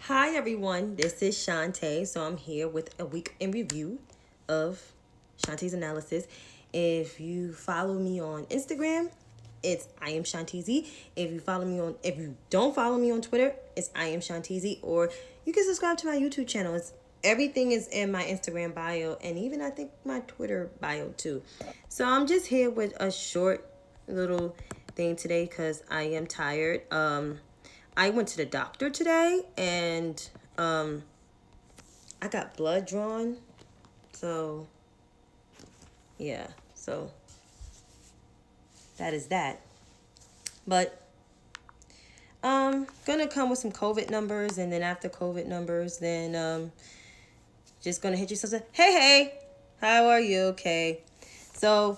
Hi everyone, this is Chantay. So I'm here with a week in review of Chantay's analysis. If you follow me on Instagram, it's I am Shantizi. If you don't follow me on Twitter, it's I am Shantizi. Or you can subscribe to my YouTube channel. Everything is in my Instagram bio and even I think my Twitter bio too. So I'm just here with a short little thing today because I am tired. I went to the doctor today and I got blood drawn. So yeah, so that is that. But gonna come with some COVID numbers, and then after COVID numbers, then just gonna hit you something. Hey, how are you? Okay. So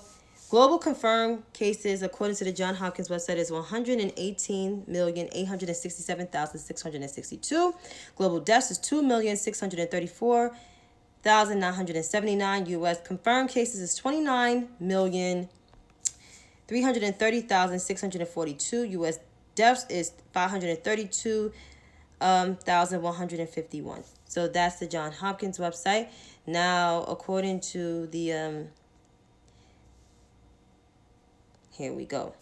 global confirmed cases, according to the Johns Hopkins website, is 118,867,662. Global deaths is 2,634,979. U.S. confirmed cases is 29,330,642. U.S. deaths is 532,151. So that's the Johns Hopkins website. Now, according to the here we go.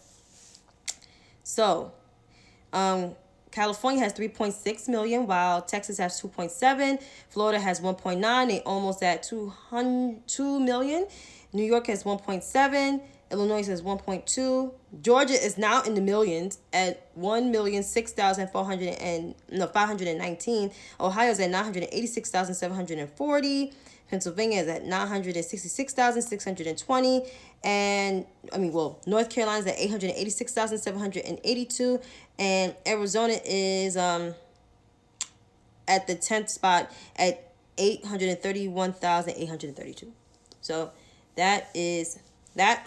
So, California has 3.6 million, while Texas has 2.7. Florida has 1.9. They almost at 2 million. New York has 1.7. Illinois has 1.2. Georgia is now in the millions at 1,006,519. Ohio is at 986,740. Pennsylvania is at 966,620. And North Carolina is at 886,782. And Arizona is at the 10th spot at 831,832. So that is that.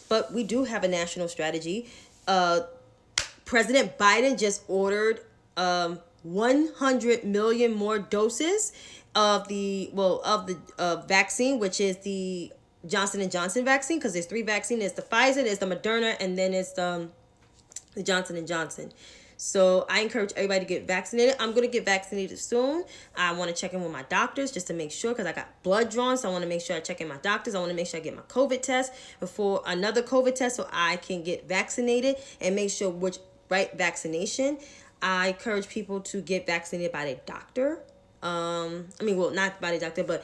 But we do have a national strategy. President Biden just ordered 100 million more doses of the vaccine, which is the Johnson & Johnson vaccine, because there's three vaccines. There's the Pfizer, there's the Moderna, and then it's the Johnson & Johnson. So I encourage everybody to get vaccinated. I'm going to get vaccinated soon. I want to check in with my doctors just to make sure, because I got blood drawn. So I want to make sure I check in my doctors. I want to make sure I get my COVID test before another COVID test so I can get vaccinated and make sure which right vaccination. I encourage people to get vaccinated by their doctor. Not by the doctor, but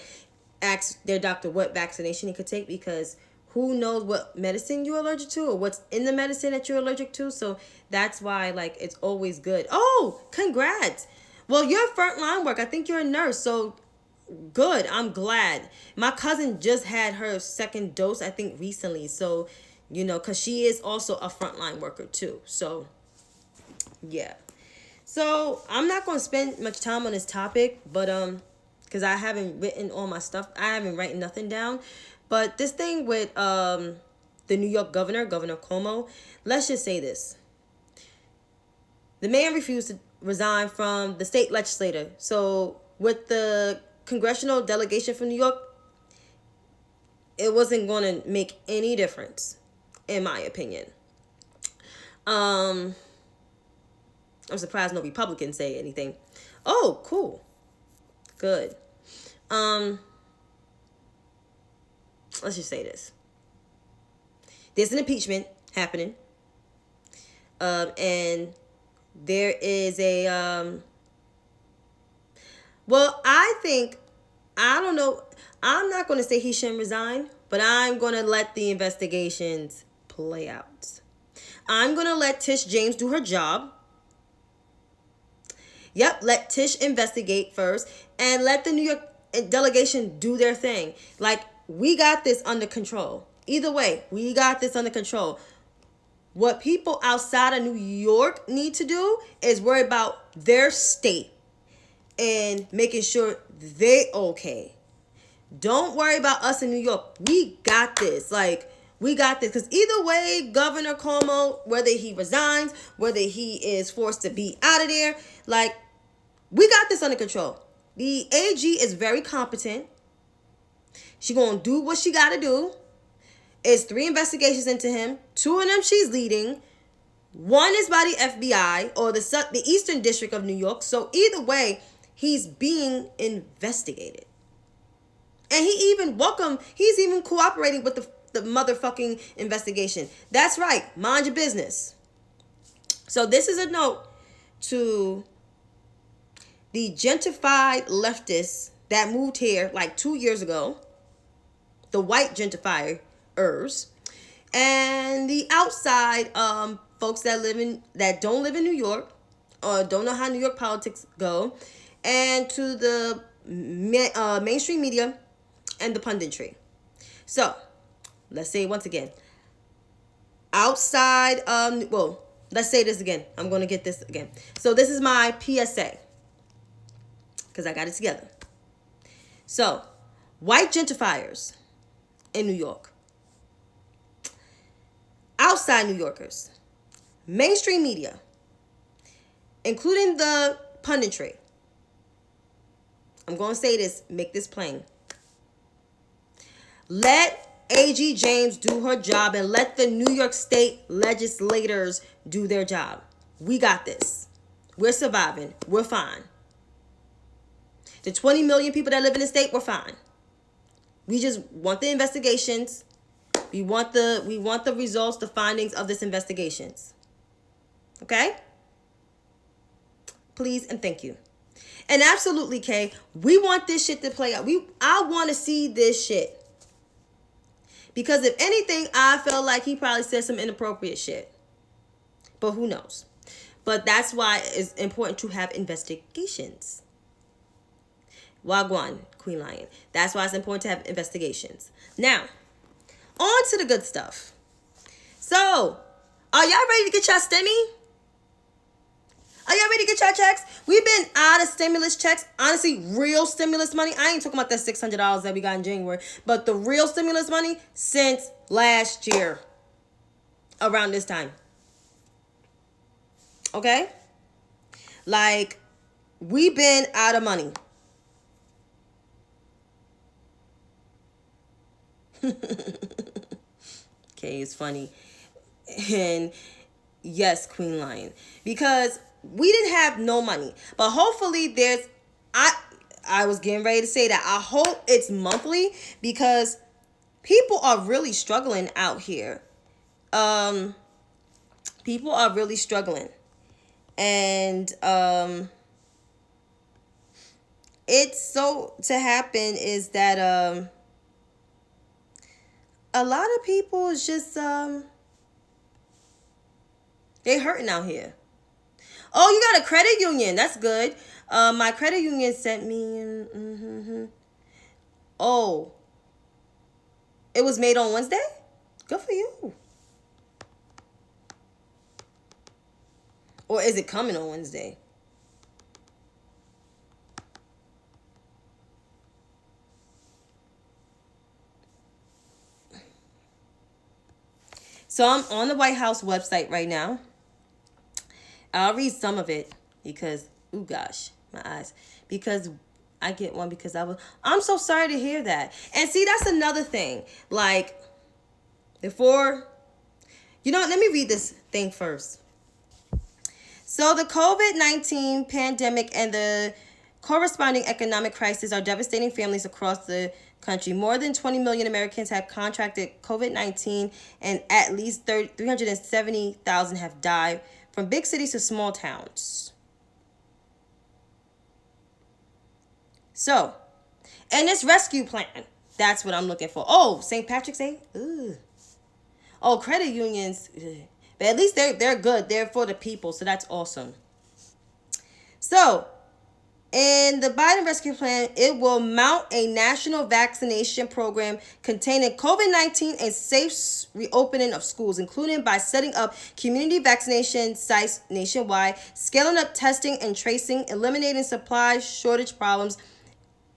ask their doctor what vaccination he could take, because who knows what medicine you're allergic to or what's in the medicine that you're allergic to. So that's why, it's always good. Oh, congrats. Well, you're frontline work. I think you're a nurse. So good. I'm glad. My cousin just had her second dose, I think, recently. So, because she is also a frontline worker too. So, yeah. So I'm not going to spend much time on this topic, but because I haven't written all my stuff. I haven't written nothing down. But this thing with the New York Governor Cuomo, let's just say this. The man refused to resign from the state legislature. So with the congressional delegation from New York, it wasn't going to make any difference, in my opinion. I'm surprised no Republicans say anything. Oh, cool. Good. Let's just say this. There's an impeachment happening. And there is a I don't know. I'm not going to say he shouldn't resign, but I'm going to let the investigations play out. I'm going to let Tish James do her job. Yep, let Tish investigate first and let the New York delegation do their thing. We got this under control. Either way, we got this under control. What people outside of New York need to do is worry about their state and making sure they okay. Don't worry about us in New York. We got this. We got this. Because either way, Governor Cuomo, whether he resigns, whether he is forced to be out of there, we got this under control. The AG is very competent. She gonna do what she gotta do. It's 3 investigations into him. 2 of them she's leading. One is by the FBI or the Eastern District of New York. So either way, he's being investigated. And he's even cooperating with the motherfucking investigation. That's right. Mind your business. So this is a note to the gentrified leftists that moved here like 2 years ago. The white gentrifiers. And the outside folks that don't live in New York or don't know how New York politics go. And to the mainstream media and the punditry. So, let's say it once again. Outside, let's say this again. I'm going to get this again. So, this is my PSA. Because I got it together. So, white gentrifiers in New York. Outside New Yorkers. Mainstream media. Including the punditry. I'm going to say this, make this plain. Let A.G. James do her job and let the New York State legislators do their job. We got this. We're surviving. We're fine. The 20 million people that live in the state, we're fine. We just want the investigations. We want the results, the findings of this investigations. Okay? Please and thank you. And absolutely, Kay, we want this shit to play out. I want to see this shit. Because if anything, I felt like he probably said some inappropriate shit. But who knows? But that's why it's important to have investigations. Wagwan, Queen Lion. That's why it's important to have investigations. Now, on to the good stuff. So, are y'all ready to get y'all stimmy? Are y'all ready to get y'all checks? We've been out of stimulus checks. Honestly, real stimulus money. I ain't talking about that $600 that we got in January. But the real stimulus money since last year. Around this time. Okay? Like, we've been out of money. Okay, it's funny. And yes, Queen Lion. Because we didn't have no money. But hopefully I was getting ready to say that. I hope it's monthly because people are really struggling out here. People are really struggling. And it's so to happen is that a lot of people is just they hurting out here. Oh, you got a credit union. That's good. My credit union sent me. Oh, it was made on Wednesday? Good for you. Or is it coming on Wednesday? So I'm on the White House website right now. I'll read some of it because, oh gosh, my eyes. Because I get one because I'm so sorry to hear that. And see, that's another thing. Like, before, let me read this thing first. So the COVID-19 pandemic and the corresponding economic crisis are devastating families across the country. More than 20 million Americans have contracted COVID-19 and at least 370,000 have died from big cities to small towns. So, and this rescue plan, that's what I'm looking for. Oh, St. Patrick's Day? Ugh. Oh, credit unions. Ugh. But at least they're good. They're for the people, so that's awesome. So, in the Biden rescue plan, it will mount a national vaccination program containing COVID-19 and safe reopening of schools, including by setting up community vaccination sites nationwide, scaling up testing and tracing, eliminating supply shortage problems,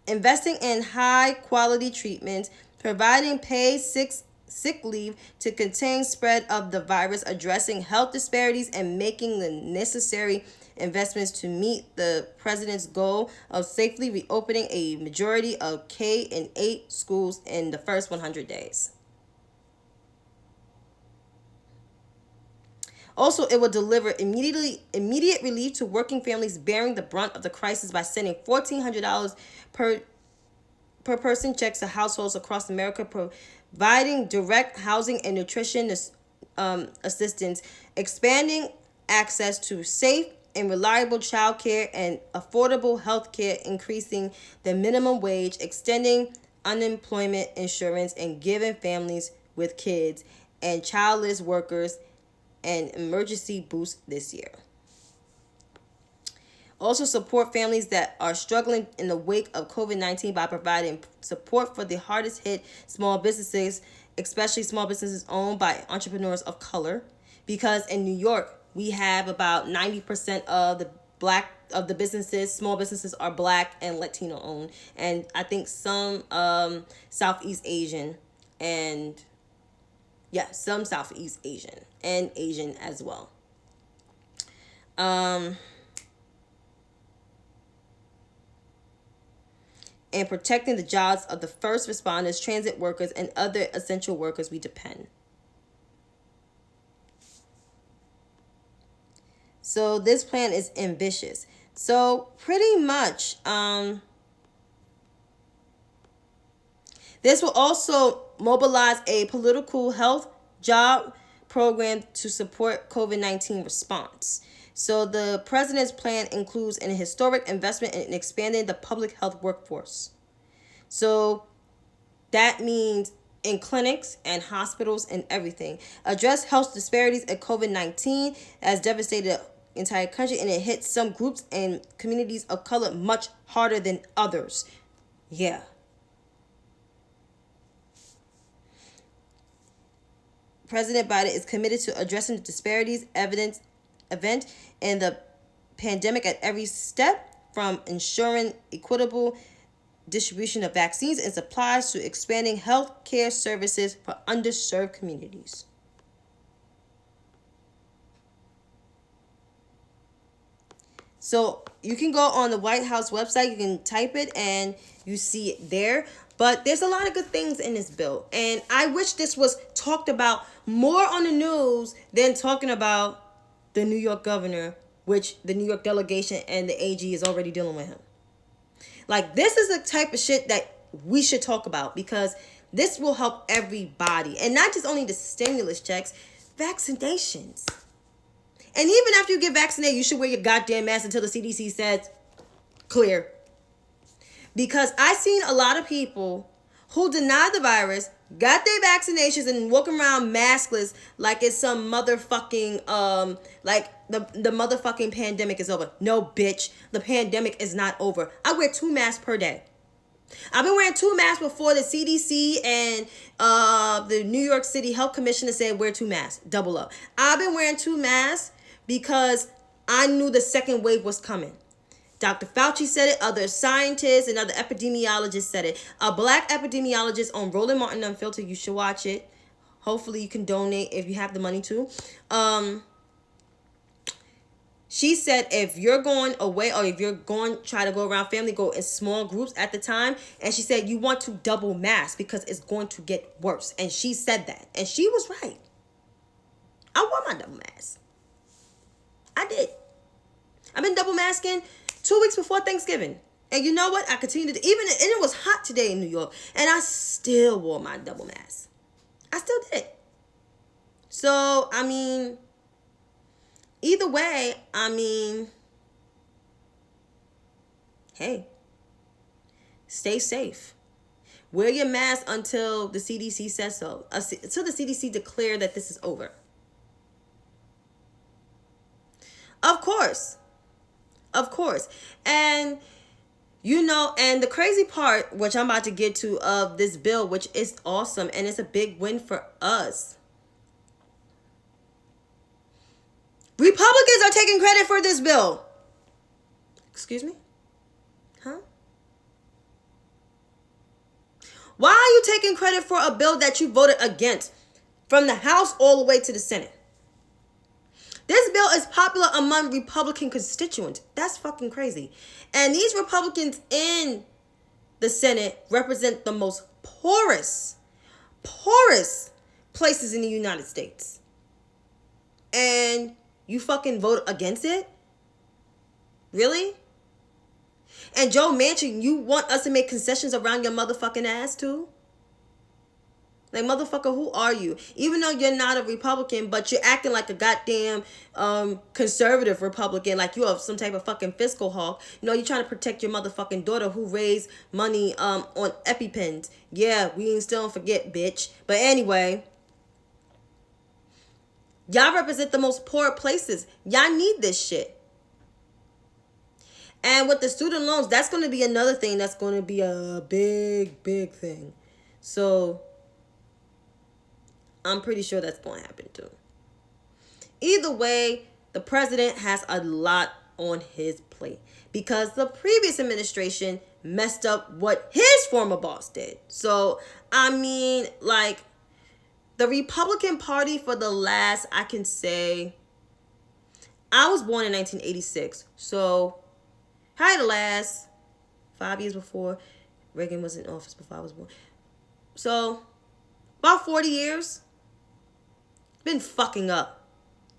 investing in high-quality treatments, providing paid sick leave to contain spread of the virus, addressing health disparities, and making the necessary investments to meet the president's goal of safely reopening a majority of K and 8 schools in the first 100 days. Also, it will deliver immediate relief to working families bearing the brunt of the crisis by sending $1,400 per person checks to households across America, providing direct housing and nutrition assistance, expanding access to safe and reliable child care and affordable health care, increasing the minimum wage, extending unemployment insurance, and giving families with kids and childless workers an emergency boost this year. Also support families that are struggling in the wake of COVID-19 by providing support for the hardest hit small businesses, especially small businesses owned by entrepreneurs of color. Because in New York, we have about 90% of the businesses, small businesses are Black and Latino owned. And I think some Southeast Asian and some Southeast Asian and Asian as well. And protecting the jobs of the first responders, transit workers, and other essential workers we depend. So this plan is ambitious. So pretty much, this will also mobilize a political health job program to support COVID-19 response. So the president's plan includes an historic investment in expanding the public health workforce. So that means in clinics and hospitals and everything. Address health disparities at COVID-19 has devastated the entire country, and it hits some groups and communities of color much harder than others. Yeah. President Biden is committed to addressing the disparities event in the pandemic at every step, from ensuring equitable distribution of vaccines and supplies to expanding health care services for underserved communities. So you can go on the White House website, you can type it and you see it there. But there's a lot of good things in this bill. And I wish this was talked about more on the news than talking about the New York governor, which the New York delegation and the AG is already dealing with him. Like, this is the type of shit that we should talk about, because this will help everybody. And not just only the stimulus checks, vaccinations. And even after you get vaccinated, you should wear your goddamn mask until the CDC says clear. Because I seen a lot of people who denied the virus, got their vaccinations, and walking around maskless like it's some motherfucking, like the motherfucking pandemic is over. No, bitch. The pandemic is not over. I wear 2 masks per day. I've been wearing 2 masks before the CDC and the New York City Health Commissioner said wear 2 masks. Double up. I've been wearing 2 masks because I knew the second wave was coming. Dr. Fauci said it, other scientists and other epidemiologists said it. A Black epidemiologist on Roland Martin Unfiltered, you should watch it. Hopefully you can donate if you have the money to. She said if you're going away or if you're going try to go around family, go in small groups at the time. And she said you want to double mask because it's going to get worse. And she said that. And she was right. I wore my double mask. I did. I've been double masking 2 weeks before Thanksgiving. And you know what? I continued to, even, and it was hot today in New York. And I still wore my double mask. I still did it. So, I mean, either way, I mean, hey, stay safe. Wear your mask until the CDC says so. Until the CDC declare that this is over. Of course. Of course. And, you know, and the crazy part, which I'm about to get to, of this bill, which is awesome, and it's a big win for us. Republicans are taking credit for this bill. Excuse me? Huh? Why are you taking credit for a bill that you voted against from the House all the way to the Senate? This bill is popular among Republican constituents. That's fucking crazy. And these Republicans in the Senate represent the most poorest places in the United States. and you fucking vote against it? Really? And Joe Manchin, you want us to make concessions around your motherfucking ass too? Like, motherfucker, who are you? Even though you're not a Republican, but you're acting like a goddamn conservative Republican, like you are some type of fucking fiscal hawk. You know, you're trying to protect your motherfucking daughter who raised money on EpiPens. Yeah, we ain't still don't forget, bitch. But anyway, y'all represent the most poor places. Y'all need this shit. And with the student loans, that's going to be another thing that's going to be a big, big thing. So I'm pretty sure that's going to happen too. Either way, the president has a lot on his plate because the previous administration messed up what his former boss did. So, I mean, like, the Republican Party for the last, I can say, I was born in 1986. So, probably the last 5 years before Reagan was in office, before I was born. So, about 40 years, been fucking up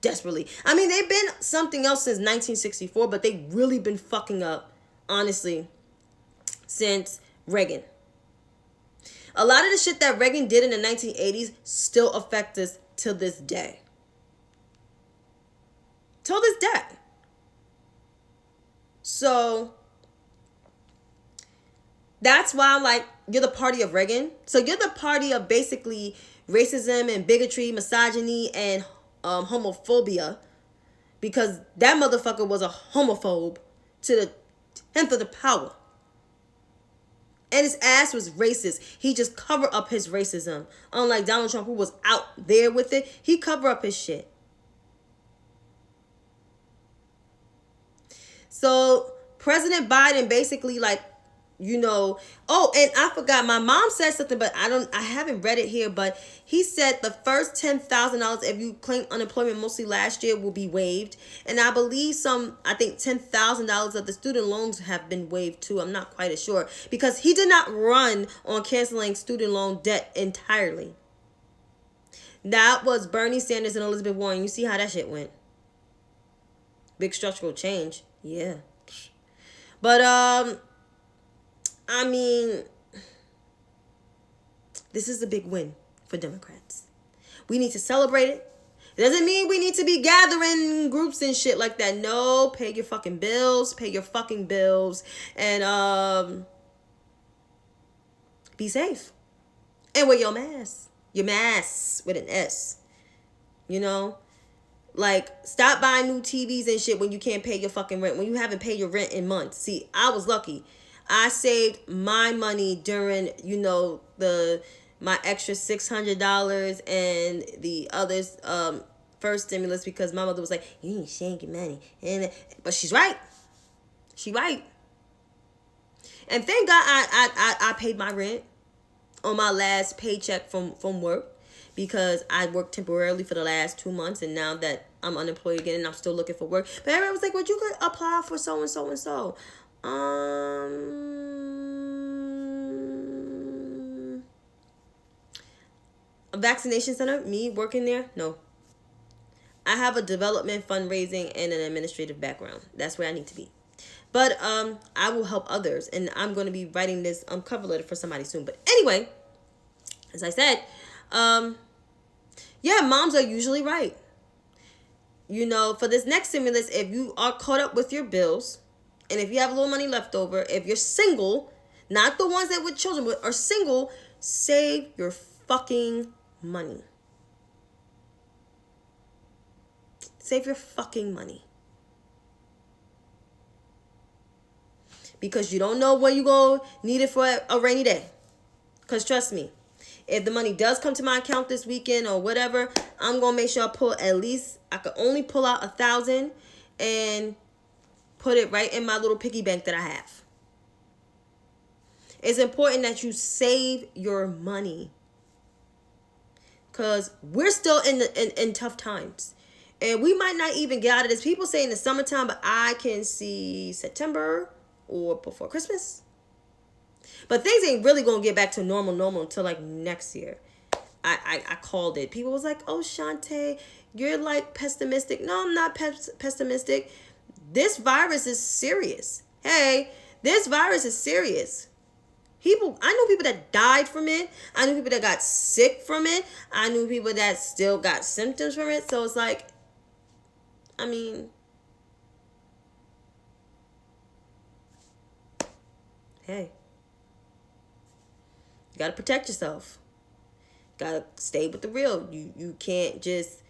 desperately. I mean, they've been something else since 1964, but they've really been fucking up, honestly, since Reagan. A lot of the shit that Reagan did in the 1980s still affects us till this day. Till this day. So that's why I'm like, you're the party of Reagan. So you're the party of basically racism and bigotry, misogyny, and homophobia. Because that motherfucker was a homophobe to the 10th of the power. And his ass was racist. He just covered up his racism. Unlike Donald Trump, who was out there with it, he covered up his shit. So President Biden basically, like, you know, oh, and I forgot, my mom said something, but I haven't read it here, but he said the first $10,000 if you claim unemployment mostly last year will be waived. And I believe I think $10,000 of the student loans have been waived too. I'm not quite as sure because he did not run on canceling student loan debt entirely. That was Bernie Sanders and Elizabeth Warren. You see how that shit went. Big structural change. Yeah. But, I mean, this is a big win for Democrats. We need to celebrate it. It doesn't mean we need to be gathering groups and shit like that. No, pay your fucking bills. Pay your fucking bills. And be safe. And wear your mask. Your mask with an S. You know? Like, stop buying new TVs and shit when you can't pay your fucking rent. When you haven't paid your rent in months. See, I was lucky. I saved my money during, you know, my extra $600 and the others first stimulus because my mother was like, you ain't save your money. But she's right. She right. And thank God I paid my rent on my last paycheck from work because I worked temporarily for the last 2 months and now that I'm unemployed again and I'm still looking for work. But everybody was like, well, you could apply for so and so and so. A vaccination center, me working there? No. I have a development, fundraising, and an administrative background. That's where I need to be. But I will help others, and I'm going to be writing this cover letter for somebody soon. But anyway, as I said, yeah, moms are usually right. You know, for this next stimulus, if you are caught up with your bills, and if you have a little money left over, if you're single, not the ones that with children, but are single, save your fucking money. Save your fucking money. Because you don't know when you're going to need it for a rainy day. Because trust me, if the money does come to my account this weekend or whatever, I'm going to make sure I pull at least, I could only pull out $1,000 and put it right in my little piggy bank that I have. It's important that you save your money. Because we're still in tough times. And we might not even get out of this. People say in the summertime, but I can see September or before Christmas. But things ain't really going to get back to normal until like next year. I called it. People was like, oh, Chantay, you're like pessimistic. No, I'm not pessimistic. This virus is serious. Hey, this virus is serious. I know people that died from it. I knew people that got sick from it. I knew people that still got symptoms from it. So it's like, I mean, hey, you gotta protect yourself. Gotta stay with the real. You can't just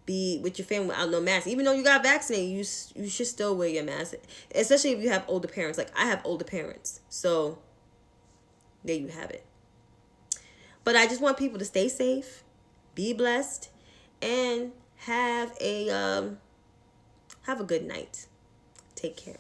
be with your family without no mask. Even though you got vaccinated, you should still wear your mask. Especially if you have older parents. Like I have older parents, so there you have it. But I just want people to stay safe, be blessed, and have a good night. Take care.